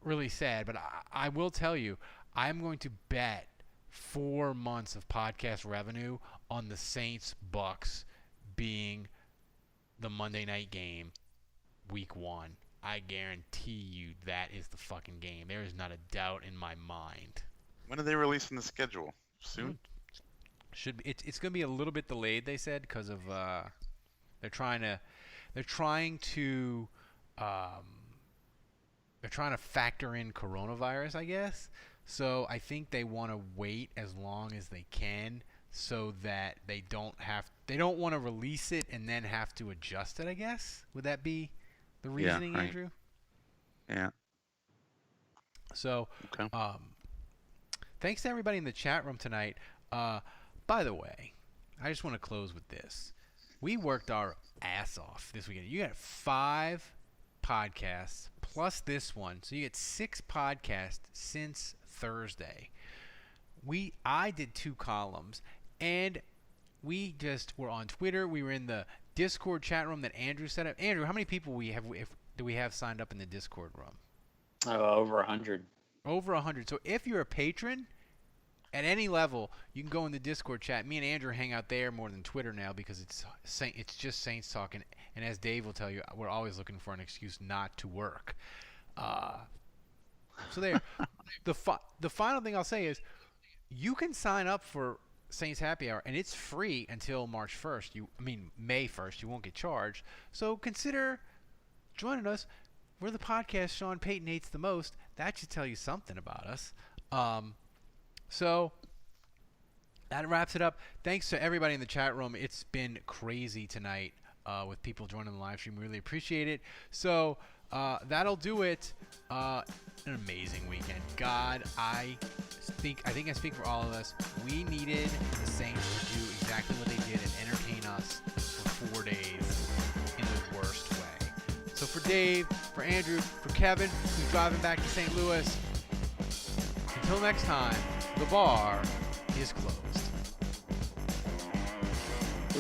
really sad. But I will tell you, I'm going to bet 4 months of podcast revenue on the Saints Bucks being the Monday night game week 1. I guarantee you that is the fucking game. There is not a doubt in my mind. When are they releasing the schedule? Soon? Should be, it's going to be a little bit delayed, they said, because of they're trying to factor in coronavirus, I guess. So I think they want to wait as long as they can so that they don't want to release it and then have to adjust it, I guess. Would that be the reasoning, right. Andrew? Yeah. So, Okay. thanks to everybody in the chat room tonight. By the way, I just want to close with this. We worked our ass off this weekend. You got 5 podcasts plus this one, so you get 6 podcasts since Thursday. I did 2 columns, and we just were on Twitter. We were in the Discord chat room that Andrew set up. Andrew, how many people do we have signed up in the Discord room? over 100. Over 100. So if you're a patron at any level, you can go in the Discord chat. Me and Andrew hang out there more than Twitter now because it's just Saints talking. And as Dave will tell you, we're always looking for an excuse not to work. So there. The final thing I'll say is you can sign up for Saints Happy Hour, and it's free until March 1st. May 1st. You won't get charged. So consider joining us. We're the podcast Sean Payton hates the most. That should tell you something about us. So that wraps it up. Thanks to everybody in the chat room. It's been crazy tonight with people joining the live stream. We really appreciate it. So that'll do it. An amazing weekend. God, I think I speak for all of us. We needed the Saints to do exactly what they did and entertain us for 4 days in the worst way. So for Dave, for Andrew, for Kevin, who's driving back to St. Louis, until next time, the bar is closed.